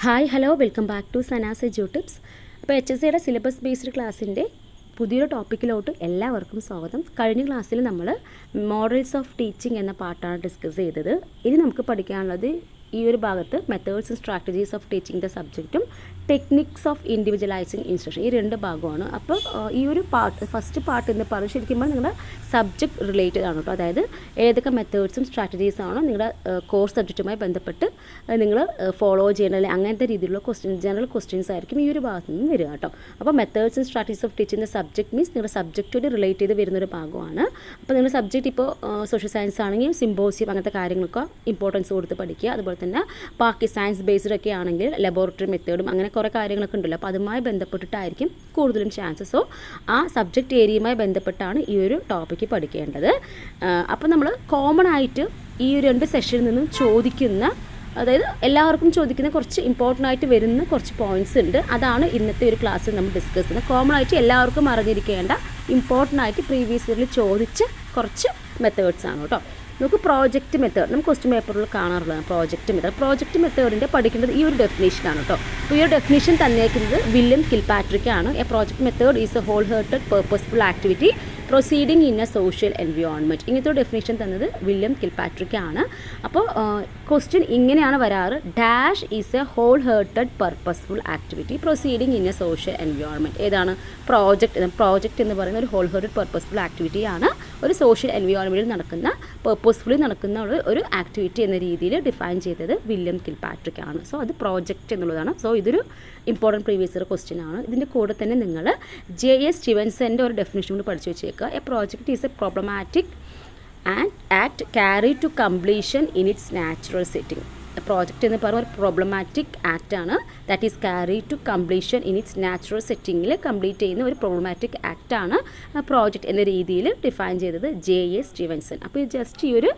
Hi hello welcome back to സനാsedutips. അപ്പോൾ HSAയുടെ സിലബസ് ബേസ്ഡ് ക്ലാസ്സിൻ്റെ പുതിയൊരു ടോപ്പിക്കിലോട്ട് എല്ലാവർക്കും സ്വാഗതം. കഴിഞ്ഞ ക്ലാസ്സിൽ നമ്മൾ മോഡൽസ് ഓഫ് ടീച്ചിങ് എന്ന പാർട്ടാണ് ഡിസ്കസ് ചെയ്തത്. ഇനി നമുക്ക് പഠിക്കാനുള്ളത് ഈ ഒരു ഭാഗത്ത് methods and strategies of teaching the സബ്ജക്റ്റും ടെക്നിക്സ് ഓഫ് ഇൻഡിവിജ്വലൈസിങ് ഇൻസ്ട്രക്ഷൻ, ഈ രണ്ട് ഭാഗമാണ്. അപ്പോൾ ഈ ഒരു ഫസ്റ്റ് പാർട്ട് എന്ന് പറഞ്ഞ് ശരിക്കും നിങ്ങളുടെ സബ്ജക്റ്റ് റിലേറ്റഡ് ആണ് കേട്ടോ. അതായത് ഏതൊക്കെ മെത്തേഡ്സും സ്ട്രാറ്റജീസ് ആണോ നിങ്ങളുടെ കോഴ്സ് സബ്ജക്റ്റുമായി ബന്ധപ്പെട്ട് നിങ്ങൾ ഫോളോ ചെയ്യേണ്ട അങ്ങനത്തെ രീതിയിലുള്ള ജനറൽ ക്വസ്റ്റ്യൻസ് ആയിരിക്കും ഈ ഒരു ഭാഗത്ത് നിന്ന് വരിക കേട്ടോ. അപ്പോൾ methods and strategies of teaching the subject means നിങ്ങളുടെ സബ്ജക്റ്റോട് റിലേറ്റ് ചെയ്ത് വരുന്നൊരു ഭാഗമാണ്. അപ്പോൾ നിങ്ങളുടെ സബ്ജക്റ്റ് ഇപ്പോൾ സോഷ്യൽ സയൻസ് ആണെങ്കിൽ സിമ്പോസിയം അങ്ങനത്തെ കാര്യങ്ങളൊക്കെ ഇമ്പോർട്ടൻസ് കൊടുത്ത് പഠിക്കുക. അതുപോലെ തന്നെ ബാക്കി സയൻസ് ബേസ്ഡ് ഒക്കെ ആണെങ്കിൽ ലബോറട്ടറി മെത്തേഡും അങ്ങനെ കുറേ കാര്യങ്ങളൊക്കെ ഉണ്ടല്ലോ. അപ്പോൾ അതുമായി ബന്ധപ്പെട്ടിട്ടായിരിക്കും കൂടുതലും ചാൻസസ്. സോ ആ സബ്ജക്റ്റ് ഏരിയയുമായി ബന്ധപ്പെട്ടാണ് ഈ ഒരു ടോപ്പിക്ക് പഠിക്കേണ്ടത്. അപ്പോൾ നമ്മൾ കോമൺ ആയിട്ട് ഈ രണ്ട് സെഷനിൽ നിന്നും ചോദിക്കുന്ന, അതായത് എല്ലാവർക്കും ചോദിക്കുന്ന കുറച്ച് ഇമ്പോർട്ടൻ്റ് ആയിട്ട് വരുന്ന കുറച്ച് പോയിൻറ്റ്സ് ഉണ്ട്. അതാണ് ഇന്നത്തെ ഒരു ക്ലാസ്സിൽ നമ്മൾ ഡിസ്കസ് ചെയ്യുന്നത്. കോമൺ ആയിട്ട് എല്ലാവർക്കും അറിഞ്ഞിരിക്കേണ്ട ഇമ്പോർട്ടൻ്റ് ആയിട്ട് പ്രീവിയസ് ഇയറിൽ ചോദിച്ച കുറച്ച് മെത്തേഡ്സ് ആണ് കേട്ടോ. നമുക്ക് പ്രോജക്റ്റ് മെത്തേഡ് നമുക്ക് ക്വസ്റ്റ്യൻ പേപ്പറിൽ കാണാറുള്ളതാണ്. പ്രോജക്റ്റ് മെത്തേഡിൻ്റെ പഠിക്കേണ്ടത് ഈ ഒരു ഡെഫിനേഷനാണ് കേട്ടോ. അപ്പോൾ ഈ ഒരു ഡെഫിനേഷൻ തന്നേക്കുന്നത് വില്യം കിൽപാട്രിക് ആണ്. A project method is a whole hearted purposeful activity proceeding in a social environment. ഇങ്ങനത്തെ ഒരു ഡെഫിനേഷൻ തന്നത് വില്യം കിൽപാട്രിക് ആണ്. അപ്പോൾ ക്വസ്റ്റ്യൻ ഇങ്ങനെയാണ് വരാറ്: dash is a whole hearted purposeful activity proceeding in a social environment. ഏതാണ് project എന്ന് പറയുന്ന ഒരു ഹോൾ ഹേർട്ടഡ് പർപ്പസ്ഫുൾ ആക്ടിവിറ്റിയാണ്. ഒരു സോഷ്യൽ എൻവയോൺമെൻറ്റിൽ നടക്കുന്ന പേർപ്പസ്ഫുള്ളി നടക്കുന്ന ഒരു ആക്ടിവിറ്റി എന്ന രീതിയിൽ ഡിഫൈൻ ചെയ്തത് വില്യം കിൽപാട്രിക് ആണ്. സോ അത് പ്രോജക്റ്റ് എന്നുള്ളതാണ്. സോ ഇതൊരു ഇമ്പോർട്ടൻറ്റ് പ്രീവിയസ് ഇയർ ക്വസ്റ്റ്യൻ ആണ്. ഇതിൻ്റെ കൂടെ തന്നെ നിങ്ങൾ J.S. സ്റ്റീവൻസൻ്റെ ഒരു ഡെഫിനേഷൻ കൂടി പഠിച്ചു വെച്ചേക്കുക. A project is a problematic and act carry to completion in its natural setting. Project എന്ന് പറയുന്ന ഒരു പ്രോബ്ലമാറ്റിക് ആക്റ്റാണ്. That is carry to completion in its natural സെറ്റിങ്ങിൽ കംപ്ലീറ്റ് ചെയ്യുന്ന ഒരു പ്രോബ്ലമാറ്റിക് ആക്റ്റാണ് പ്രോജക്റ്റ് എന്ന രീതിയിൽ ഡിഫൈൻ ചെയ്തത് J.S. സ്റ്റീവൻസൺ. അപ്പോൾ ജസ്റ്റ് ഈ ഒരു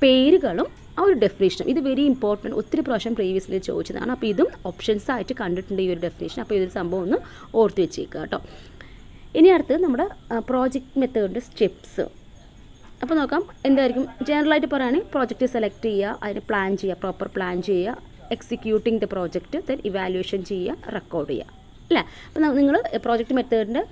പേരുകളും ആ ഒരു ഡെഫിനേഷനും ഇത് വെരി ഇമ്പോർട്ടൻറ്റ്. ഒത്തിരി പ്രാവശ്യം പ്രീവിയസ്ലി ചോദിച്ചതാണ്. അപ്പോൾ ഇതും ഓപ്ഷൻസ് ആയിട്ട് കണ്ടിട്ടുണ്ട് ഈ ഒരു ഡെഫിനേഷൻ. അപ്പോൾ ഇതൊരു സംഭവം ഒന്ന് ഓർത്ത് വെച്ചേക്കുക കേട്ടോ. ഇനി അടുത്ത് നമ്മുടെ പ്രോജക്റ്റ് മെത്തേഡിൻ്റെ സ്റ്റെപ്സ്. അപ്പോൾ നോക്കാം എന്തായിരിക്കും. ജനറലായിട്ട് പറയുകയാണെങ്കിൽ പ്രോജക്റ്റ് സെലക്ട് ചെയ്യുക, അതിന് പ്ലാൻ ചെയ്യുക, പ്രോപ്പർ പ്ലാൻ ചെയ്യുക, executing the project, then evaluation ചെയ്യുക, റെക്കോർഡ് ചെയ്യുക അല്ലേ. അപ്പോൾ നിങ്ങൾ പ്രോജക്റ്റ് മെത്തേഡിൻ്റെ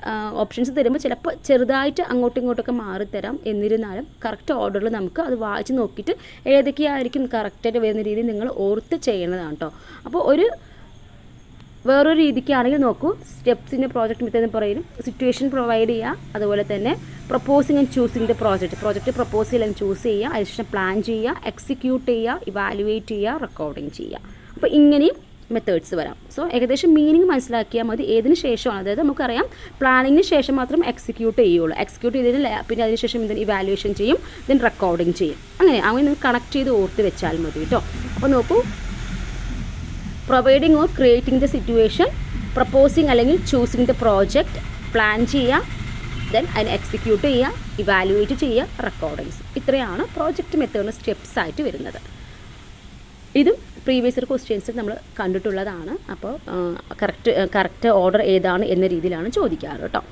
ഓപ്ഷൻസ് തരുമ്പോൾ ചിലപ്പോൾ ചെറുതായിട്ട് അങ്ങോട്ടും ഇങ്ങോട്ടൊക്കെ മാറിത്തരാം. എന്നിരുന്നാലും കറക്റ്റ് ഓർഡറിൽ നമുക്ക് അത് വായിച്ച് നോക്കിയിട്ട് ഏതൊക്കെയായിരിക്കും കറക്റ്റായിട്ട് വരുന്ന രീതി നിങ്ങൾ ഓർത്ത് ചെയ്യേണ്ടതാണ് കേട്ടോ. അപ്പോൾ വേറൊരു രീതിക്കാണെങ്കിൽ നോക്കൂ, സ്റ്റെപ്സിൻ്റെ പ്രോജക്റ്റ് മെത്തേഡ് എന്ന് പറയുന്നു. സിറ്റുവേഷൻ പ്രൊവൈഡ് ചെയ്യുക, അതുപോലെ തന്നെ proposing and choosing the project propose ചെയ്യുക ആൻഡ് ചൂസ് ചെയ്യുക, അതിനുശേഷം പ്ലാൻ ചെയ്യുക, എക്സിക്യൂട്ട് ചെയ്യുക, ഇവാലുവേറ്റ് ചെയ്യുക, റെക്കോർഡിങ് ചെയ്യുക. അപ്പോൾ ഇങ്ങനെയും മെത്തേഡ്സ് വരാം. സോ ഏകദേശം മീനിങ് മനസ്സിലാക്കിയാൽ മതി. ഏതിന് ശേഷമാണ്, അതായത് നമുക്കറിയാം പ്ലാനിങ്ങിന് ശേഷം മാത്രം എക്സിക്യൂട്ട് ചെയ്യുള്ളൂ. എക്സിക്യൂട്ട് ചെയ്തതിന് പിന്നെ അതിനുശേഷം ഇതിന് ഇവാലുവേഷൻ ചെയ്യും, ദെൻ റെക്കോർഡിങ് ചെയ്യും. അങ്ങനെ നിങ്ങൾ കണക്ട് ചെയ്ത് ഓർത്ത് വെച്ചാൽ മതി കേട്ടോ. അപ്പോൾ നോക്കൂ, providing or creating the situation, proposing അല്ലെങ്കിൽ ചൂസിങ് ദ പ്രോജക്റ്റ്, പ്ലാൻ ചെയ്യുക, ദെൻ അതിന് എക്സിക്യൂട്ട് ചെയ്യുക, ഇവാലുവേറ്റ് ചെയ്യുക, റെക്കോർഡിങ്സ്. ഇത്രയാണ് പ്രോജക്റ്റ് മെത്തേഡിന് സ്റ്റെപ്സ് ആയിട്ട് വരുന്നത്. ഇതും പ്രീവിയസ് ഇയർ ക്വസ്റ്റ്യൻസ് നമ്മൾ കണ്ടിട്ടുള്ളതാണ്. അപ്പോൾ കറക്റ്റ് ഓർഡർ ഏതാണ് എന്ന രീതിയിലാണ് ചോദിക്കാറ് കേട്ടോ.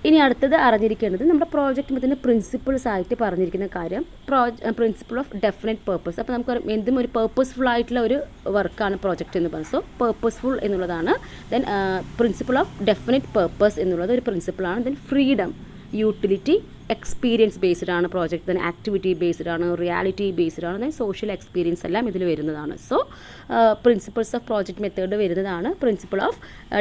ഇനി അടുത്തത് അറിഞ്ഞിരിക്കേണ്ടത് നമ്മുടെ പ്രോജക്റ്റ് മെത്തേഡിൻ്റെ പ്രിൻസിപ്പിൾസ് ആയിട്ട് പറഞ്ഞിരിക്കുന്ന കാര്യം, പ്രിൻസിപ്പിൾ ഓഫ് ഡെഫിനറ്റ് പേർപ്പസ്. അപ്പോൾ നമുക്ക് എന്തും ഒരു പേർപ്പസ്ഫുൾ ആയിട്ടുള്ള ഒരു വർക്കാണ് പ്രോജക്റ്റ് എന്ന് പറയുന്നത്. സോ പേർപ്പസ്ഫുൾ എന്നുള്ളതാണ്. Then principle of definite purpose എന്നുള്ളത് ഒരു പ്രിൻസിപ്പിളാണ്. Then freedom, utility, experience based ആണ് പ്രോജക്റ്റ്, ദെൻ ആക്ടിവിറ്റി ബേസ്ഡ് ആണ്, റിയാലിറ്റി ബേസ്ഡ് ആണ്, ദെൻ സോഷ്യൽ എക്സ്പീരിയൻസ് എല്ലാം ഇതിൽ വരുന്നതാണ്. So principles of project method വരുന്നതാണ് പ്രിൻസിപ്പിൾ ഓഫ്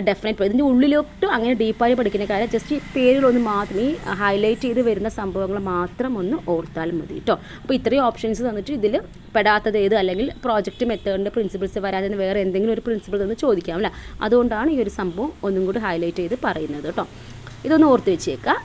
ഡെഫിനറ്റ്. ഇതിൻ്റെ ഉള്ളിലോട്ട് അങ്ങനെ ഡീപ്പായി പഠിക്കുന്ന കാര്യം ജസ്റ്റ് ഈ പേരിലൊന്ന് മാത്രം, ഈ ഹൈലൈറ്റ് ചെയ്ത് വരുന്ന സംഭവങ്ങൾ മാത്രം ഒന്ന് ഓർത്താൽ മതി കേട്ടോ. അപ്പോൾ ഇത്രയും ഓപ്ഷൻസ് തന്നിട്ട് ഇതിൽ പെടാത്തത് ഏത്, അല്ലെങ്കിൽ പ്രോജക്റ്റ് മെത്തേഡിൻ്റെ പ്രിൻസിപ്പിൾസ് വരാതെ വേറെ എന്തെങ്കിലും ഒരു പ്രിൻസിപ്പിൾ തന്ന് ചോദിക്കാം അല്ലേ. അതുകൊണ്ടാണ് ഈ ഒരു സംഭവം ഒന്നും കൂടി ഹൈലൈറ്റ് ചെയ്ത് പറയുന്നത് കേട്ടോ. ഇതൊന്ന് ഓർത്ത് വെച്ചേക്കുക.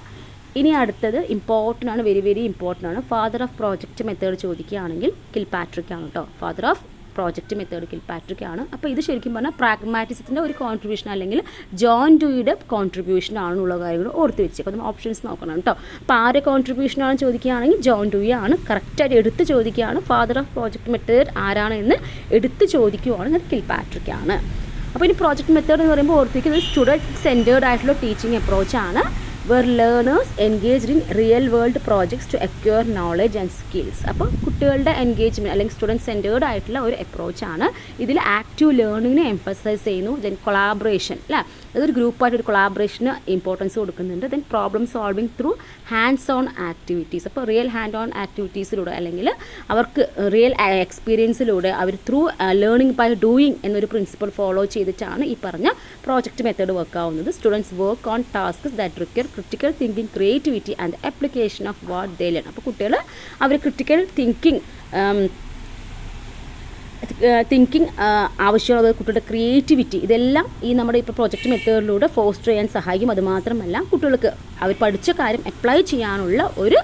ഇനി അടുത്തത് ഇമ്പോർട്ടൻ്റ് ആണ്, വെരി വെരി ഇമ്പോർട്ടൻ്റ് ആണ്. ഫാദർ ഓഫ് പ്രോജക്റ്റ് മെത്തേഡ് ചോദിക്കുകയാണെങ്കിൽ കിൽപാട്രിക് ആണ് കേട്ടോ. Father of project method Kilpatrick ആണ്. അപ്പോൾ ഇത് ശരിക്കും പറഞ്ഞാൽ പ്രാഗ്മാറ്റിസത്തിൻ്റെ ഒരു കോൺട്രിബ്യൂഷൻ അല്ലെങ്കിൽ ജോൺ ഡ്യൂയുടെ കോൺട്രിബ്യൂഷൻ ആണെന്നുള്ള കാര്യങ്ങൾ ഓർത്ത് വെച്ചേക്കും. നമ്മൾ ഓപ്ഷൻസ് നോക്കണം കേട്ടോ. അപ്പോൾ ആരുടെ കോൺട്രിബ്യൂഷനാണ് ചോദിക്കുകയാണെങ്കിൽ ജോൺ ഡ്യൂയി ആണ്. കറക്റ്റായിട്ട് എടുത്ത് ചോദിക്കുകയാണ്. ഫാദർ ഓഫ് പ്രോജക്റ്റ് മെത്തേഡ് ആരാണെന്ന് എടുത്ത് ചോദിക്കുകയാണെങ്കിൽ അത് കിൽപാട്രിക് ആണ്. അപ്പോൾ ഇനി പ്രോജക്റ്റ് മെത്തേഡ് എന്ന് പറയുമ്പോൾ ഓർത്തിരിക്കുന്നത് സ്റ്റുഡൻറ്റ് സെൻറ്റേർഡ് ആയിട്ടുള്ള ടീച്ചിങ് അപ്രോച്ചാണ്. Where learners engaged in real world projects to acquire knowledge and skills. അപ്പോൾ കുട്ടികളുടെ എൻഗേജ്മെൻറ്റ് അല്ലെങ്കിൽ സ്റ്റുഡൻറ്റ് സെൻറ്റേർഡ് ആയിട്ടുള്ള ഒരു അപ്രോച്ചാണ്. ഇതിൽ ആക്റ്റീവ് ലേണിങ്ങിനെ എംഫസൈസ് ചെയ്യുന്നു. ദെൻ കൊളാബറേഷൻ അല്ലേ, അതൊരു ഗ്രൂപ്പായിട്ട് ഒരു കൊളാബറേഷന് ഇമ്പോർട്ടൻസ് കൊടുക്കുന്നുണ്ട്. Then problem solving through hands on activities. അപ്പോൾ റിയൽ ഹാൻഡ് ഓൺ ആക്ടിവിറ്റീസിലൂടെ അല്ലെങ്കിൽ അവർക്ക് റിയൽ എക്സ്പീരിയൻസിലൂടെ അവർ ത്രൂ ലേണിംഗ് ബൈ ഡൂയിങ് എന്നൊരു പ്രിൻസിപ്പിൾ ഫോളോ ചെയ്തിട്ടാണ് ഈ പറഞ്ഞ പ്രോജക്റ്റ് മെത്തേഡ് വർക്ക് ആവുന്നത്. Students work on tasks that require critical thinking, creativity and application of what they learn. അപ്പോൾ കുട്ടികൾ അവർ ക്രിട്ടിക്കൽ തിങ്കിങ് ആവശ്യമുള്ളത്, കുട്ടികളുടെ ക്രിയേറ്റിവിറ്റി, ഇതെല്ലാം ഈ നമ്മുടെ ഇപ്പോൾ പ്രോജക്റ്റ് മെത്തേഡിലൂടെ ഫോസ്റ്റർ ചെയ്യാൻ സഹായിക്കും. അതുമാത്രമല്ല കുട്ടികൾക്ക് അവർ പഠിച്ച കാര്യം അപ്ലൈ ചെയ്യാനുള്ള ഒരു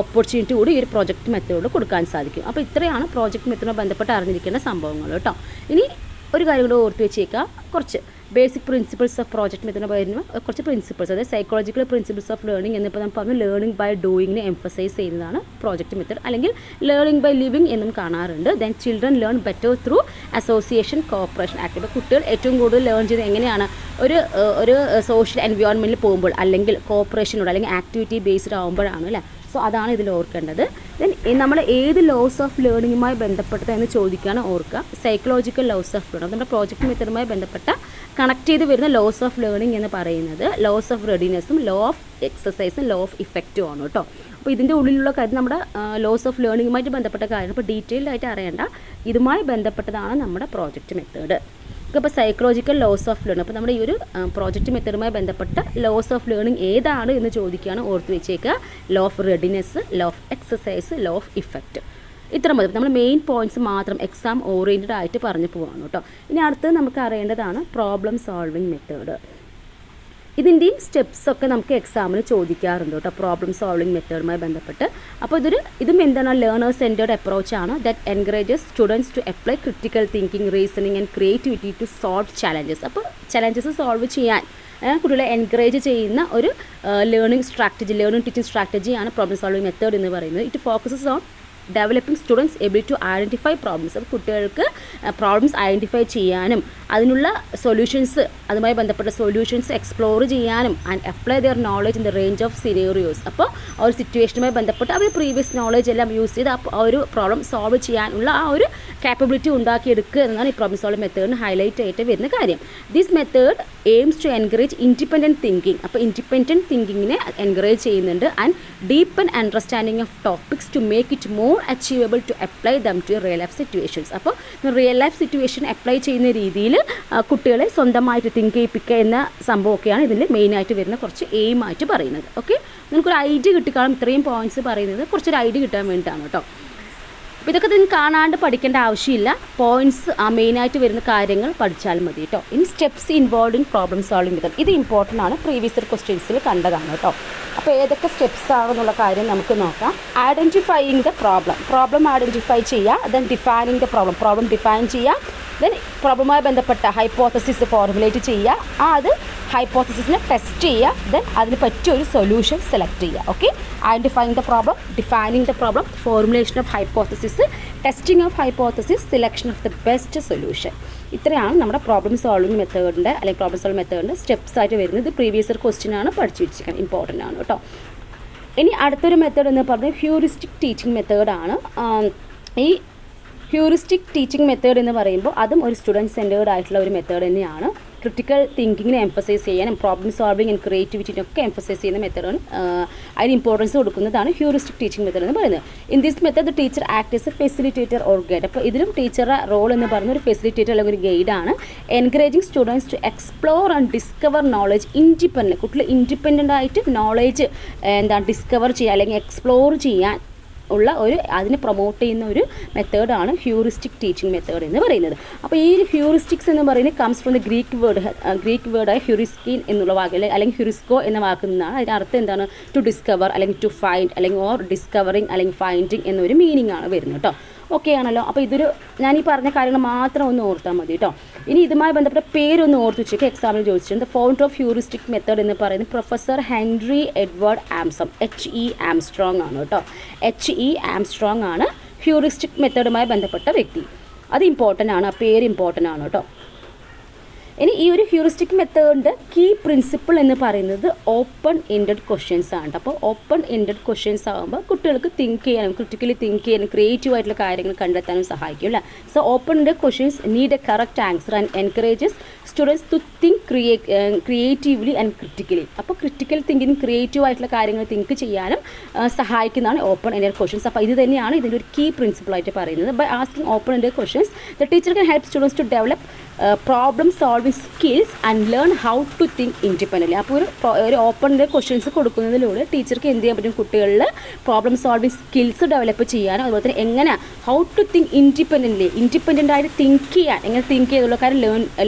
ഓപ്പർച്യൂണിറ്റി കൂടി ഈ ഒരു പ്രോജക്റ്റ് മെത്തേഡിൽ കൊടുക്കാൻ സാധിക്കും. അപ്പോൾ ഇത്രയാണ് പ്രോജക്റ്റ് മെത്തേഡുമായി ബന്ധപ്പെട്ട് അറിഞ്ഞിരിക്കേണ്ട സംഭവങ്ങൾ കേട്ടോ. ഇനി ഒരു കാര്യം കൂടെ ഓർത്ത് വെച്ചേക്കാം, കുറച്ച് basic principles of project method വരുന്ന കുറച്ച് പ്രിൻസിപ്പിൾസ്, അതായത് സൈക്കോളജിക്കൽ പ്രിൻസിപ്പിൾസ് ഓഫ് ലേണിംഗ് എന്നിപ്പോൾ നമ്മൾ പറഞ്ഞു. ലേണിംഗ് ബൈ ഡൂയിങ്ങിനെ എംഫസൈസ് ചെയ്യുന്നതാണ് പ്രോജക്റ്റ് മെത്തേഡ്, അല്ലെങ്കിൽ ലേണിംഗ് ബൈ ലിവിങ് എന്നും കാണാറുണ്ട്. Then children learn better through association, corporation, act. ഇപ്പോൾ കുട്ടികൾ ഏറ്റവും കൂടുതൽ ലേൺ ചെയ്യുന്നത് എങ്ങനെയാണ്? ഒരു സോഷ്യൽ എൻവയോൺമെൻറ്റിൽ പോകുമ്പോൾ, അല്ലെങ്കിൽ കോപ്പറേഷനോട് അല്ലെങ്കിൽ ആക്ടിവിറ്റി ബേസ്ഡ് ആകുമ്പോഴാണ് അല്ലേ. സോ അതാണ് ഇതിൽ ഓർക്കേണ്ടത്. ദെൻ നമ്മൾ ഏത് ലോസ് ഓഫ് ലേണിങ്ങുമായി ബന്ധപ്പെട്ടത് എന്ന് ചോദിക്കുകയാണ് ഓർക്കുക. സൈക്കോളജിക്കൽ ലോസ് ഓഫ് ലേണിംഗ്, നമ്മുടെ പ്രോജക്റ്റ് മെത്തേഡുമായി ബന്ധപ്പെട്ട കണക്ട് ചെയ്ത് വരുന്ന ലോസ് ഓഫ് ലേണിംഗ് എന്ന് പറയുന്നത് ലോസ് ഓഫ് റെഡിനെസ്സും ലോ ഓഫ് എക്സസൈസും ലോ ഓഫ് ഇഫക്റ്റും ആണ് കേട്ടോ. അപ്പോൾ ഇതിൻ്റെ ഉള്ളിലുള്ള കാര്യം നമ്മുടെ ലോസ് ഓഫ് ലേണിങ്ങുമായിട്ട് ബന്ധപ്പെട്ട കാര്യം. അപ്പോൾ ഡീറ്റെയിൽഡ് ആയിട്ട് അറിയേണ്ട, ഇതുമായി ബന്ധപ്പെട്ടതാണ് നമ്മുടെ പ്രോജക്റ്റ് മെത്തേഡ്. അപ്പോൾ സൈക്കോളജിക്കൽ ലോസ് ഓഫ് ലേണിംഗ്, അപ്പോൾ നമ്മുടെ ഈ ഒരു പ്രോജക്റ്റ് മെത്തേഡുമായി ബന്ധപ്പെട്ട ലോസ് ഓഫ് ലേണിംഗ് ഏതാണ് എന്ന് ചോദിക്കുകയാണ് ഓർത്ത് വെച്ചേക്കുക. Law of readiness, law of exercise, law of effect. ഇത്ര മതി. നമ്മൾ മെയിൻ പോയിൻറ്റ്സ് മാത്രം എക്സാം ഓറിയൻറ്റഡ് ആയിട്ട് പറഞ്ഞു പോവാണ് കേട്ടോ. ഇനി അടുത്തത് നമുക്ക് അറിയേണ്ടതാണ് പ്രോബ്ലം സോൾവിങ് മെത്തേഡ്. ഇതിൻ്റെയും സ്റ്റെപ്സൊക്കെ നമുക്ക് എക്സാമിന് ചോദിക്കാറുണ്ട് കേട്ടോ, പ്രോബ്ലം സോൾവിങ് മെത്തേഡുമായി ബന്ധപ്പെട്ട്. അപ്പോൾ ഇതും എന്താണ്? ലേണേഴ്സ് സെൻറ്റേർഡ് അപ്രോച്ചാണ് that encourages students to apply critical thinking, reasoning and creativity to solve challenges. അപ്പോൾ ചാലഞ്ചസ് സോൾവ് ചെയ്യാൻ കുട്ടികളെ എൻകറേജ് ചെയ്യുന്ന ഒരു ലേണിംഗ് ടീച്ചിങ് സ്ട്രാറ്റജിയാണ് പ്രോബ്ലം സോൾവിങ് മെത്തേഡ് എന്ന് പറയുന്നത്. It focuses on developing students ability to identify problems. അപ്പോൾ കുട്ടികൾക്ക് പ്രോബ്ലംസ് ഐഡൻറ്റിഫൈ ചെയ്യാനും അതിനുള്ള സൊല്യൂഷൻസ്, അതുമായി ബന്ധപ്പെട്ട സൊല്യൂഷൻസ് എക്സ്പ്ലോർ ചെയ്യാനും and apply their knowledge in the range of scenarios. അപ്പോൾ ആ ഒരു സിറ്റുവേഷനുമായി ബന്ധപ്പെട്ട് അവർ പ്രീവിയസ് നോളജ് എല്ലാം യൂസ് ചെയ്ത് ആ ഒരു പ്രോബ്ലം സോൾവ് ചെയ്യാനുള്ള ആ ഒരു കാപ്പബിലിറ്റി ഉണ്ടാക്കിയെടുക്കുക എന്നതാണ് ഈ പ്രോബ്ലം സോൾവിംഗ് മെത്തേഡിന് ഹൈലൈറ്റ് ആയിട്ട് വരുന്ന കാര്യം. This method aims to encourage independent thinking. അപ്പോൾ ഇൻഡിപെൻഡൻറ്റ് തിങ്കിങ്ങിനെ എൻകറേജ് ചെയ്യുന്നുണ്ട്. And deepen understanding of topics to make it more achievable to apply them to real life situations. അപ്പോൾ റിയൽ ലൈഫ് സിറ്റുവേഷൻ അപ്ലൈ ചെയ്യുന്ന രീതിയിൽ കുട്ടികളെ സ്വന്തമായിട്ട് തിങ്ക് ചെയ്യിപ്പിക്കുക എന്ന സംഭവമൊക്കെയാണ് ഇതിൽ മെയിനായിട്ട് വരുന്ന കുറച്ച് എയിമായിട്ട് പറയുന്നത്. ഓക്കെ, നിങ്ങൾക്കൊരു ഐഡിയ കിട്ടിക്കാളും ഇത്രയും പോയിൻറ്റ്സ് പറയുന്നത് കുറച്ചൊരു ഐഡിയ കിട്ടാൻ വേണ്ടിയിട്ടാണ് കേട്ടോ. അപ്പോൾ ഇതൊക്കെ നിങ്ങൾക്ക് കാണാണ്ട് പഠിക്കേണ്ട ആവശ്യമില്ല, പോയിൻറ്റ്സ് മെയിനായിട്ട് വരുന്ന കാര്യങ്ങൾ പഠിച്ചാൽ മതി കേട്ടോ. ഇനി steps involve in problem solving method, ഇത് ഇമ്പോർട്ടൻ്റ് ആണ്, പ്രീവിയസ് ഇയർ ക്വസ്റ്റ്യൻസിൽ കണ്ടതാണ് കേട്ടോ. അപ്പോൾ ഏതൊക്കെ സ്റ്റെപ്സ് ആണെന്നുള്ള കാര്യം നമുക്ക് നോക്കാം. ഐഡൻറ്റിഫൈയിങ് ദ പ്രോബ്ലം ഐഡൻറ്റിഫൈ ചെയ്യുക. Then defining the problem define ചെയ്യുക. ദെൻ പ്രോബ്ലമായി ബന്ധപ്പെട്ട ഹൈപ്പോത്തസിസ് ഫോർമുലേറ്റ് ചെയ്യുക, അത് ഹൈപ്പോത്തസിസിനെ ടെസ്റ്റ് ചെയ്യുക. ദെൻ അതിന് പറ്റിയ ഒരു സൊല്യൂഷൻ സെലക്ട് ചെയ്യുക. Okay, identifying the problem, defining the problem, formulation of hypothesis, testing of hypothesis, selection of the best solution. ഇത്രയാണ് നമ്മുടെ പ്രോബ്ലം സോൾവിംഗ് മെത്തേഡിൻ്റെ അല്ലെങ്കിൽ പ്രോബ്ലം സോൾവിംഗ് മെത്തേഡിൻ്റെ സ്റ്റെപ്സ് ആയിട്ട് വരുന്നത്. ഇത് പ്രീവിയസ് ഇയർ ക്വസ്റ്റ്യൻ ആണ്, പഠിച്ചു വെച്ചിരിക്കണം, ഇമ്പോർട്ടൻ്റ് ആണ് കേട്ടോ. ഇനി അടുത്തൊരു മെത്തേഡ് എന്ന് പറഞ്ഞാൽ ഹ്യൂറിസ്റ്റിക് ടീച്ചിങ് മെത്തേഡാണ്. ഈ ഹ്യൂറിസ്റ്റിക് ടീച്ചിങ് മെത്തേഡ് എന്ന് പറയുമ്പോൾ അതും ഒരു സ്റ്റുഡൻറ്റ് സെൻറ്റേർഡ് ആയിട്ടുള്ള ഒരു മെത്തേഡ് തന്നെയാണ്. ക്രിട്ടിക്കൽ തിങ്കിങ്ങിനെ എംഫസൈസ് ചെയ്യാനും പ്രോബ്ലം സോൾവിങ് ആൻഡ് ക്രിയേറ്റിവിറ്റിനൊക്കെ എംഫസൈസ് ചെയ്യുന്ന മെത്തേഡാണ്. അതിന് ഇമ്പോർട്ടൻസ് കൊടുക്കുന്നതാണ് ഹ്യൂറിസ്റ്റിക് ടീച്ചിങ് മെത്തേഡ് എന്ന് പറയുന്നത്. In this method teacher act S A facilitator or guide. അപ്പോൾ ഇതിലും ടീച്ചറുടെ റോൾ എന്ന് പറയുന്ന ഒരു ഫെസിലിറ്റേറ്റർ അല്ലെങ്കിൽ ഒരു ഗൈഡാണ്. Encouraging students to explore and discover knowledge independent. കുട്ടികൾ ഇൻഡിപെൻഡൻ്റ് ആയിട്ട് നോളേജ് ഡിസ്കവർ ചെയ്യുക അല്ലെങ്കിൽ എക്സ്പ്ലോർ ചെയ്യാൻ ഉള്ള അതിനെ പ്രൊമോട്ട് ചെയ്യുന്ന ഒരു മെത്തേഡാണ് ഹ്യൂറിസ്റ്റിക് ടീച്ചിങ് മെത്തേഡ് എന്ന് പറയുന്നത്. അപ്പോൾ ഈ ഹ്യൂറിസ്റ്റിക്സ് എന്ന് പറയുന്നത് കംസ് ഫ്രം ദ ഗ്രീക്ക് വേർഡായ ഹ്യൂറിസ്കിൻ എന്നുള്ള വാക്കിൽ അല്ലെങ്കിൽ ഹ്യൂറിസ്കോ എന്ന വാക്കിൽ നിന്നാണ്. അതിൻ്റെ അർത്ഥം എന്താണ്? ടു ഡിസ്കവർ അല്ലെങ്കിൽ ടു ഫൈൻഡ് അല്ലെങ്കിൽ ഓർ ഡിസ്കവറിങ് അല്ലെങ്കിൽ ഫൈൻഡിങ് എന്നൊരു മീനിങ് ആണ് വരുന്നത് കേട്ടോ. ഓക്കെ ആണല്ലോ. അപ്പോൾ ഞാൻ ഈ പറഞ്ഞ കാര്യങ്ങൾ മാത്രം ഒന്ന് ഓർത്താൽ മതി കേട്ടോ. ഇനി ഇതുമായി ബന്ധപ്പെട്ട പേരൊന്ന് ഓർത്ത് വെച്ചേക്ക്, എക്സാമിൽ ചോദിച്ചിട്ടുണ്ട്. ഫൗണ്ടർ ഓഫ് ഹ്യൂറിസ്റ്റിക് മെത്തേഡ് എന്ന് പറയുന്നത് പ്രൊഫസർ ഹെൻറി എഡ്വേർഡ് ആംസം, HE ആംസ്ട്രോങ് ആണ് കേട്ടോ. HE ആംസ്ട്രോങ് ആണ് ഹ്യൂറിസ്റ്റിക് മെത്തേഡുമായി ബന്ധപ്പെട്ട വ്യക്തി. അത് ഇമ്പോർട്ടൻ്റ് ആണ്, ആ പേര് ഇമ്പോർട്ടൻ്റ് ആണ് കേട്ടോ. ഇനി ഈ ഒരു ഹ്യൂറിസ്റ്റിക് മെത്തേഡിൻ്റെ കീ പ്രിൻസിപ്പിൾ എന്ന് പറയുന്നത് ഓപ്പൺ എൻഡഡ് ക്വസ്റ്റ്യൻസ് ആണ്. അപ്പോൾ ഓപ്പൺ എൻഡഡ് ക്വസ്റ്റ്യൻസ് ആകുമ്പോൾ കുട്ടികൾക്ക് തിങ്ക് ചെയ്യാനും ക്രിട്ടിക്കലി തിങ്ക് ചെയ്യാനും ക്രിയേറ്റീവ് ആയിട്ടുള്ള കാര്യങ്ങൾ കണ്ടെത്താനും സഹായിക്കും അല്ലേ. So open ended questions need a correct answer and encourages students to think creatively and critically. അപ്പോൾ ക്രിട്ടിക്കൽ തിങ്കിങ് ക്രിയേറ്റീവ് ആയിട്ടുള്ള കാര്യങ്ങൾ തിങ്ക് ചെയ്യാനും സഹായിക്കുന്നതാണ് ഓപ്പൺ എൻഡഡ് ക്വസ്റ്റ്യൻസ്. അപ്പോൾ ഇത് തന്നെയാണ് ഇതിൻ്റെ ഒരു കീ പ്രിൻസിപ്പിളായിട്ട് പറയുന്നത്. By asking open ended questions the teacher can help students to develop problem solving skills and learn how to think independently. അപ്പോൾ ഒരു ഓപ്പൺ എൻഡഡ് ക്വസ്റ്റ്യൻസ് കൊടുക്കുന്നതിലൂടെ ടീച്ചർക്ക് എന്ത് ചെയ്യാൻ പറ്റും, കുട്ടികളിൽ പ്രോബ്ലം സോൾവിങ് സ്കിൽസ് ഡെവലപ്പ് ചെയ്യാനും അതുപോലെ തന്നെ എങ്ങനെ ഹൗ ടു തിങ്ക് ഇൻഡിപെൻഡൻ്റ് ആയിട്ട് തിങ്ക് ചെയ്യാൻ, എങ്ങനെ തിങ്ക് ചെയ്തുള്ള കാര്യം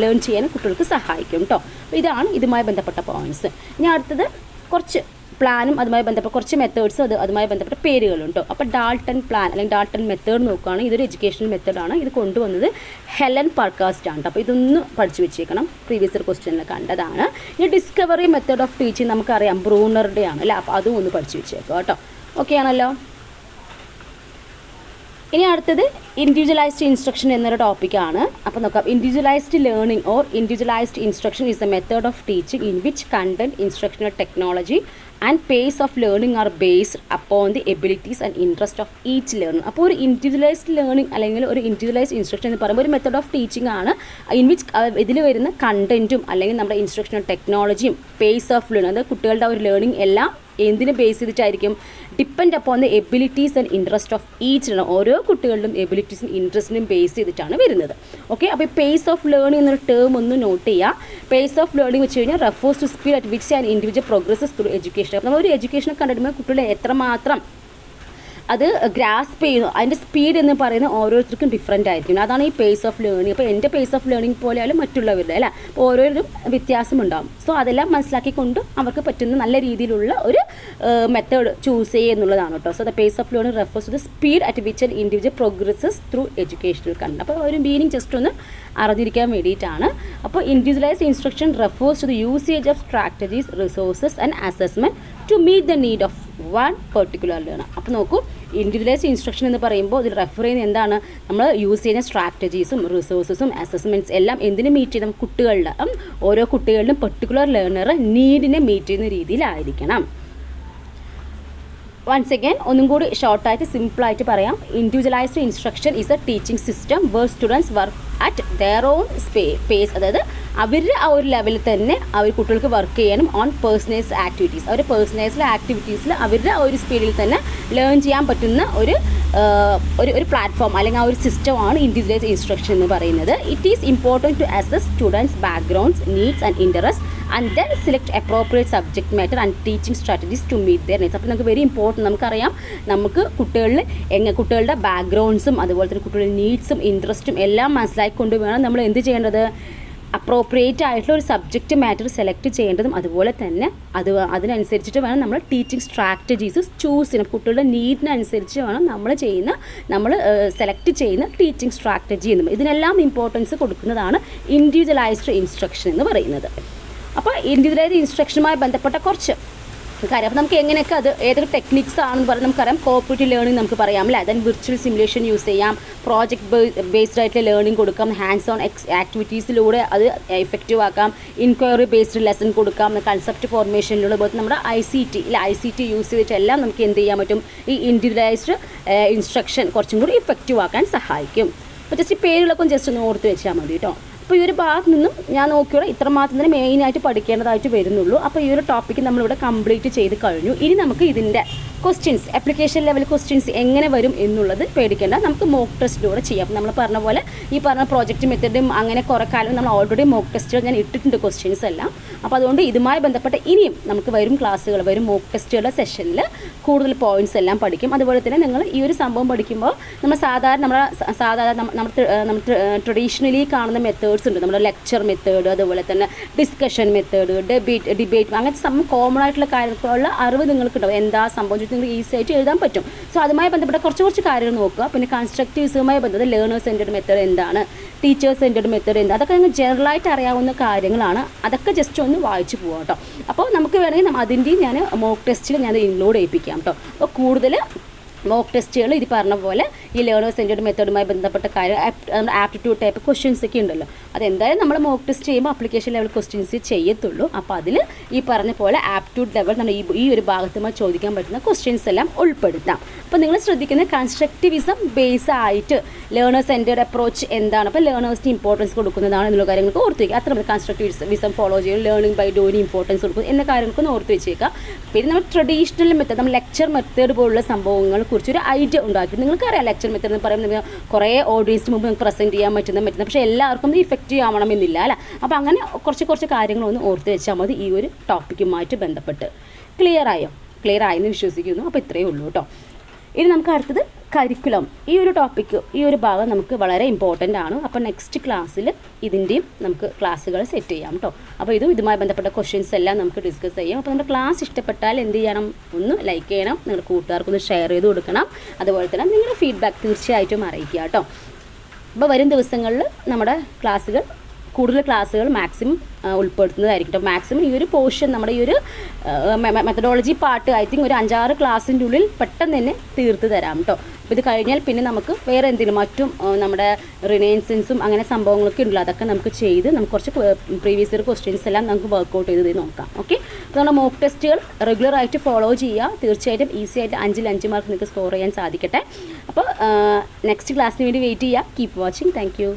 ലേൺ ചെയ്യാനും കുട്ടികൾക്ക് സഹായിക്കും കേട്ടോ. അപ്പോൾ ഇതാണ് ഇതുമായി ബന്ധപ്പെട്ട പോയിൻറ്റ്സ്. ഇനി അടുത്തത് കുറച്ച് പ്ലാനും അതുമായി ബന്ധപ്പെട്ട കുറച്ച് മെത്തേഡ്സ് അതുമായി ബന്ധപ്പെട്ട പേരുകളുണ്ടോ. അപ്പോൾ ഡാൾട്ടൺ പ്ലാൻ അല്ലെങ്കിൽ ഡാൾട്ടൺ മെത്തേഡ് നോക്കുകയാണെങ്കിൽ ഇതൊരു എഡ്യൂക്കേഷണൽ മെത്തേഡാണ്. ഇത് കൊണ്ടുവന്നത് ഹെലൻ പാർക്കാസ്റ്റ് ആണ്. അപ്പോൾ ഇതൊന്ന് പഠിച്ചു വെച്ചേക്കണം, പ്രീവിയസ് ഇയർ ക്വസ്റ്റ്യനിൽ കണ്ടതാണ്. ഇനി ഡിസ്കവറി മെത്തേഡ് ഓഫ് ടീച്ചിങ് നമുക്കറിയാം ബ്രൂണറുടെ ആണ് അല്ലേ. അപ്പോൾ അതും ഒന്ന് പഠിച്ചു വെച്ചേക്കാം കേട്ടോ. ഓക്കെ ആണല്ലോ. ഇനി അടുത്തത് ഇൻഡിവിജ്വലൈസ്ഡ് ഇൻസ്ട്രക്ഷൻ എന്നൊരു ടോപ്പിക്കാണ്. അപ്പോൾ നോക്കാം, individualised learning or individualised instruction is a method of teaching in which content, instructional technology and pace of learning are based upon the abilities and interest of each learner. അപ്പോൾ ഒരു individualised learning അല്ലെങ്കിൽ ഒരു individualised instruction എന്ന് പറയുമ്പോൾ ഒരു method of teaching ആണ്. In which ഇതിൽ വരുന്ന കണ്ടന്റും അല്ലെങ്കിൽ നമ്മുടെ ഇൻസ്ട്രക്ഷണൽ ടെക്നോളജിയും പേസ് ഓഫ് ലേണിംഗ്, അതായത് കുട്ടികളുടെ ഒരു ലേണിംഗ് എല്ലാം എന്തിനെ ബേസ് ചെയ്തിട്ടായിരിക്കും, depend upon the abilities and interest of each learner. ഓരോ കുട്ടികളുടെയും എബിലിറ്റീസും ഇൻട്രസ്റ്റിനും ബേസ് ചെയ്തിട്ടാണ് വരുന്നത്. ഓക്കെ, അപ്പോൾ ഈ പേസ് ഓഫ് ലേണിംഗ് എന്നൊരു ടേം ഒന്ന് നോട്ട് ചെയ്യുക. പേസ് ഓഫ് ലേണിംഗ് വെച്ച് കഴിഞ്ഞാൽ refers to speed at which and individual progresses through education. അപ്പോൾ നമ്മളൊരു എഡ്യൂക്കേഷൻ കണ്ടിട്ടുമ്പോൾ കുട്ടികളെ എത്രമാത്രം അത് ഗ്രാസ്പ് ചെയ്യുന്നു, അതിൻ്റെ സ്പീഡ് എന്ന് പറയുന്നത് ഓരോരുത്തർക്കും ഡിഫറെൻ്റ് ആയിരിക്കും. അതാണ് ഈ പേസ് ഓഫ് ലേണിംഗ്. അപ്പോൾ എൻ്റെ പേസ് ഓഫ് ലേണിംഗ് പോലെയാലും മറ്റുള്ളവരുടെ അല്ലേ. അപ്പോൾ ഓരോരും വ്യത്യാസമുണ്ടാകും. സോ അതെല്ലാം മനസ്സിലാക്കിക്കൊണ്ട് അവർക്ക് പറ്റുന്ന നല്ല രീതിയിലുള്ള ഒരു മെത്തേഡ് ചൂസ് ചെയ്യുക എന്നുള്ളതാണ് കേട്ടോ. So the pace of learning refers to the speed at which an individual progresses through educational content. അപ്പോൾ ഒരു മീനിങ് ജസ്റ്റ് ഒന്ന് അറിഞ്ഞിരിക്കാൻ വേണ്ടിയിട്ടാണ്. അപ്പോൾ individualized instruction refers to the usage of strategies, resources and assessment to meet the need of one particular learner. അപ്പോൾ നോക്കൂ, individualised instruction എന്ന് പറയുമ്പോൾ ഇതിൽ റെഫർ ചെയ്യുന്നത് എന്താണ്, നമ്മൾ യൂസ് ചെയ്യുന്ന സ്ട്രാറ്റജീസും റിസോഴ്സസും അസസ്മെൻറ്റ്സ് എല്ലാം എന്തിനെ മീറ്റ് ചെയ്യണം, കുട്ടികളുടെ ഓരോ കുട്ടികളുടെയും പെർട്ടിക്കുലർ ലേണർ നീഡിനെ മീറ്റ് ചെയ്യുന്ന രീതിയിലായിരിക്കണം. വൺസ് അഗൈൻ ഒന്നും കൂടി ഷോർട്ടായിട്ട് സിമ്പിളായിട്ട് പറയാം. Individualised instruction is a teaching system where students work at their own pace. അതായത് അവരുടെ ആ ഒരു ലെവലിൽ തന്നെ അവർ കുട്ടികൾക്ക് വർക്ക് ചെയ്യാനും ഓൺ പേഴ്സണലൈസ്ഡ് ആക്ടിവിറ്റീസ്, അവർ പേഴ്സണലൈസ്ഡ് ആക്ടിവിറ്റീസിൽ അവരുടെ ആ ഒരു സ്പീഡിൽ തന്നെ ലേൺ ചെയ്യാൻ പറ്റുന്ന ഒരു പ്ലാറ്റ്ഫോം അല്ലെങ്കിൽ ആ ഒരു സിസ്റ്റമാണ് ഇൻഡിവിജ്വലൈസ്ഡ് ഇൻസ്ട്രക്ഷൻ എന്ന് പറയുന്നത്. It is important to assess students backgrounds, needs and interest and then select appropriate subject matter and teaching strategies to meet their needs. അപ്പോൾ നമുക്ക് വെരി ഇമ്പോർട്ടൻറ്റ്, നമുക്കറിയാം നമുക്ക് കുട്ടികളുടെ ബാക്ക്ഗ്രൗണ്ട്സും അതുപോലെ തന്നെ കുട്ടികളുടെ നീഡ്സും ഇൻട്രസ്റ്റും എല്ലാം മനസ്സിലാക്കിക്കൊണ്ട് വേണം നമ്മൾ എന്ത് ചെയ്യേണ്ടത്, അപ്രോപ്രിയേറ്റ് ആയിട്ടുള്ള ഒരു സബ്ജക്റ്റ് മാറ്റർ സെലക്ട് ചെയ്യേണ്ടതും അതുപോലെ തന്നെ അതിനനുസരിച്ചിട്ട് വേണം നമ്മൾ ടീച്ചിങ് സ്ട്രാറ്റജീസ് ചൂസ് ചെയ്യണം. കുട്ടികളുടെ നീഡിനനുസരിച്ച് വേണം നമ്മൾ സെലക്ട് ചെയ്യുന്ന ടീച്ചിങ് സ്ട്രാറ്റജി എന്നും ഇതിനെല്ലാം ഇമ്പോർട്ടൻസ് കൊടുക്കുന്നതാണ് ഇൻഡിവിജ്വലൈസ്ഡ് ഇൻസ്ട്രക്ഷൻ എന്ന് പറയുന്നത്. അപ്പോൾ ഇൻഡിവിജ്വലൈസ്ഡ് ഇൻസ്ട്രക്ഷനുമായി ബന്ധപ്പെട്ട കുറച്ച് കാര്യം. അപ്പോൾ നമുക്ക് എങ്ങനെയൊക്കെ അത് ഏതൊക്കെ ടെക്നിക്സ് ആണെന്ന് പറഞ്ഞാൽ നമുക്കറിയാം. കോപ്പറേറ്റീവ് ലേണിംഗ് നമുക്ക് പറയാം അല്ലേ, ദെൻ വിർച്വൽ സിമുലേഷൻ യൂസ് ചെയ്യാം, പ്രോജക്റ്റ് ബേസ്ഡ് ആയിട്ടുള്ള ലേണിംഗ് കൊടുക്കാം, ഹാൻഡ്സ് ഓൺ ആക്ടിവിറ്റീസിലൂടെ അത് എഫക്റ്റീവ് ആക്കാം, ഇൻക്വയറി ബേസ്ഡ് ലെസൺ കൊടുക്കാം, കൺസെപ്റ്റ് ഫോർമേഷനിലൂടെ പോലത്തെ നമ്മുടെ ICT യൂസ് ചെയ്തിട്ടെല്ലാം നമുക്ക് എന്ത് ചെയ്യാൻ പറ്റും, ഈ ഇൻഡിവിജ്വലൈസ്ഡ് ഇൻസ്ട്രക്ഷൻ കുറച്ചും കൂടി ഇഫക്റ്റീവ് ആക്കാൻ സഹായിക്കും. അപ്പോൾ ജസ്റ്റ് പേരുകളൊക്കെ ജസ്റ്റ് ഒന്ന് ഓർത്ത് വെച്ചാൽ മതി കേട്ടോ. അപ്പോൾ ഈ ഒരു ഭാഗത്ത് നിന്നും ഞാൻ നോക്കിയോടെ ഇത്രമാത്രം തന്നെ മെയിനായിട്ട് പഠിക്കേണ്ടതായിട്ട് വരുന്നുള്ളൂ. അപ്പോൾ ഈ ഒരു ടോപ്പിക്ക് നമ്മളിവിടെ കംപ്ലീറ്റ് ചെയ്ത് കഴിഞ്ഞു. ഇനി നമുക്ക് ഇതിൻ്റെ ക്വസ്റ്റ്യൻസ്, ആപ്ലിക്കേഷൻ ലെവൽ ക്വസ്റ്റ്യൻസ് എങ്ങനെ വരും എന്നുള്ളത് പേടിക്കേണ്ട, നമുക്ക് മോക്ക് ടെസ്റ്റിലൂടെ ചെയ്യാം. നമ്മൾ പറഞ്ഞ പോലെ ഈ പറഞ്ഞ പ്രോജക്റ്റ് മെത്തേഡും അങ്ങനെ കുറേ കാലം നമ്മൾ ഓൾറെഡി മോക്ക് ടെസ്റ്റുകൾ ഞാൻ ഇട്ടിട്ടുണ്ട് ക്വസ്റ്റ്യൻസ് എല്ലാം. അപ്പോൾ അതുകൊണ്ട് ഇതുമായി ബന്ധപ്പെട്ട ഇനിയും നമുക്ക് വരും മോക്ക് ടെസ്റ്റുകളുടെ സെഷനിൽ കൂടുതൽ പോയിന്റ്സ് എല്ലാം പഠിക്കും. അതുപോലെ തന്നെ നിങ്ങൾ ഈ ഒരു സംഭവം പഠിക്കുമ്പോൾ നമ്മൾ ട്രഡീഷണലി കാണുന്ന മെത്തേഡ്സ് ഉണ്ട്, നമ്മുടെ ലെക്ചർ മെത്തേഡ്, അതുപോലെ തന്നെ ഡിസ്കഷൻ മെത്തേഡ്, ഡിബേറ്റ് അങ്ങനത്തെ കോമൺ ആയിട്ടുള്ള കാര്യങ്ങളുള്ള അറിവ് നിങ്ങൾക്കുണ്ടാവും. എന്താ സംഭവം നിങ്ങൾക്ക് ഈസി ആയിട്ട് എഴുതാൻ പറ്റും. സോ അതുമായി ബന്ധപ്പെട്ട കുറച്ച് കാര്യങ്ങൾ നോക്കുക. പിന്നെ കൺസ്ട്രക്റ്റീവ്സുമായി ബന്ധപ്പെട്ട് ലേണേഴ്സ് സെൻറ്റർഡ് മെത്തേഡ് എന്താണ്, ടീച്ചേഴ്സ് സെൻറ്റർഡ് മെത്തേഡ് എന്താ, അതൊക്കെ നിങ്ങൾക്ക് ജനറലായിട്ട് അറിയാവുന്ന കാര്യങ്ങളാണ്. അതൊക്കെ ജസ്റ്റ് ഒന്ന് വായിച്ചു പോകാം കേട്ടോ. അപ്പോൾ നമുക്ക് വേണമെങ്കിൽ അതിൻ്റെയും ഞാൻ മോക്ക് ടെസ്റ്റിൽ ഞാൻ ഇൻക്ലൂഡ് ചെയ്യിപ്പിക്കാം കേട്ടോ. അപ്പോൾ കൂടുതൽ മോക്ക് ടെസ്റ്റുകൾ ഇത് പറഞ്ഞ പോലെ ഈ ലേണേഴ്സ് സെൻറ്റേർഡ് മെത്തേഡുമായി ബന്ധപ്പെട്ട കാര്യം, നമ്മുടെ ആപ്റ്റിറ്റ്യൂഡ് ടൈപ്പ് ക്വസ്റ്റ്യൻസ് ഒക്കെ ഉണ്ടല്ലോ, അതെന്തായാലും നമ്മൾ മോക്ക് ടെസ്റ്റ് ചെയ്യുമ്പോൾ അപ്ലിക്കേഷൻ ലെവൽ ക്വസ്റ്റ്യൻസ് ചെയ്യത്തുള്ളൂ. അപ്പോൾ അതിൽ ഈ പറഞ്ഞ പോലെ ആപ്റ്റിറ്റ്യൂഡ് ലെവൽ നമ്മൾ ഈ ഒരു ഭാഗത്തുമായി ചോദിക്കാൻ പറ്റുന്ന ക്വസ്റ്റ്യൻസ് എല്ലാം ഉൾപ്പെടുത്താം. അപ്പോൾ നിങ്ങൾ ശ്രദ്ധിക്കുന്ന കൺസ്ട്രക്റ്റിവിസം ബേസ് ആയിട്ട് ലേണേഴ്സ് സെൻറ്റേർഡ് അപ്രോച്ച് എന്താണ്, അപ്പോൾ ലേണേഴ്സിന് ഇമ്പോർട്ടൻസ് കൊടുക്കുന്നതാണ് എന്നുള്ള കാര്യങ്ങൾക്ക് ഓർത്ത് വയ്ക്കുക. അത്ര കൺസ്ട്രക്റ്റിവിസം ഫോളോ ചെയ്യും, ലേണിംഗ് ബൈ ഡൂയിങ് ഇമ്പോർട്ടൻസ് കൊടുക്കും എന്ന കാര്യങ്ങൾക്കൊന്ന് ഓർത്ത് വെച്ചേക്കാം. പിന്നെ നമ്മൾ ട്രഡീഷണൽ മെത്തേഡ്, നമ്മൾ ലെക്ചർ മെത്തേഡ് പോലുള്ള സംഭവങ്ങളെ കുറിച്ചൊരു ഐഡിയ ഉണ്ടാക്കി. നിങ്ങൾക്കറിയാം ലെക്ചർ മെത്തേഡ് എന്ന് പറയുമ്പോൾ കുറേ ഓഡിയൻസിന് മുമ്പ് നിങ്ങൾക്ക് പ്രസൻറ്റ് ചെയ്യാൻ പറ്റുന്ന പക്ഷേ എല്ലാവർക്കും ഇഫക്റ്റീവ് ആവണമെന്നില്ല അല്ലേ. അപ്പോൾ അങ്ങനെ കുറച്ച് കാര്യങ്ങളൊന്ന് ഓർത്ത് വെച്ചാൽ മതി ഈ ഒരു ടോപ്പിക്കുമായിട്ട് ബന്ധപ്പെട്ട്. ക്ലിയർ ആയെന്ന് വിശ്വസിക്കുന്നു. അപ്പോൾ ഇത്രയേ ഉള്ളൂ കേട്ടോ. ഇനി നമുക്ക് അടുത്തത് കരിക്കുലം. ഈ ഒരു ടോപ്പിക്ക്, ഈ ഒരു ഭാഗം നമുക്ക് വളരെ ഇമ്പോർട്ടൻ്റ് ആണ്. അപ്പോൾ നെക്സ്റ്റ് ക്ലാസ്സിൽ ഇതിൻ്റെയും നമുക്ക് ക്ലാസ്സുകൾ സെറ്റ് ചെയ്യാം കേട്ടോ. അപ്പോൾ ഇതുമായി ബന്ധപ്പെട്ട ക്വസ്റ്റ്യൻസ് എല്ലാം നമുക്ക് ഡിസ്കസ് ചെയ്യാം. അപ്പോൾ നമ്മുടെ ക്ലാസ് ഇഷ്ടപ്പെട്ടാൽ എന്ത് ചെയ്യണം, ഒന്ന് ലൈക്ക് ചെയ്യണം, നിങ്ങളുടെ കൂട്ടുകാർക്കൊന്ന് ഷെയർ ചെയ്ത് കൊടുക്കണം. അതുപോലെ തന്നെ നിങ്ങളുടെ ഫീഡ്ബാക്ക് തീർച്ചയായിട്ടും അറിയിക്കുക കേട്ടോ. അപ്പോൾ വരും ദിവസങ്ങളിൽ നമ്മുടെ കൂടുതൽ ക്ലാസ്സുകൾ മാക്സിമം ഉൾപ്പെടുത്തുന്നതായിരിക്കും കേട്ടോ. മാക്സിമം ഈ ഒരു പോർഷൻ, നമ്മുടെ ഈ ഒരു മെത്തഡോളജി പാർട്ട് ഐ തിങ്ക് ഒരു 5-6 ക്ലാസ്സിൻ്റെ ഉള്ളിൽ പെട്ടെന്ന് തന്നെ തീർത്ത് തരാം കേട്ടോ. അപ്പോൾ ഇത് കഴിഞ്ഞാൽ പിന്നെ നമുക്ക് വേറെ എന്തെങ്കിലും മറ്റും നമ്മുടെ റിനൈൻസൻസും അങ്ങനെ സംഭവങ്ങളൊക്കെ ഉണ്ടല്ലോ, അതൊക്കെ നമുക്ക് ചെയ്ത് നമുക്ക് കുറച്ച് പ്രീവിയസ് ഇയർ ക്വസ്റ്റ്യൻസ് എല്ലാം നമുക്ക് വർക്കൗട്ട് ചെയ്ത് നോക്കാം. ഓക്കെ, അപ്പോൾ നമ്മുടെ മോക്ക് ടെസ്റ്റുകൾ റെഗുലറായിട്ട് ഫോളോ ചെയ്യുക. തീർച്ചയായിട്ടും ഈസി ആയിട്ട് 5-5 മാർക്ക് നിങ്ങൾക്ക് സ്കോർ ചെയ്യാൻ സാധിക്കട്ടെ. അപ്പോൾ നെക്സ്റ്റ് ക്ലാസ്സിന് വേണ്ടി വെയിറ്റ് ചെയ്യുക. Keep watching. Thank you.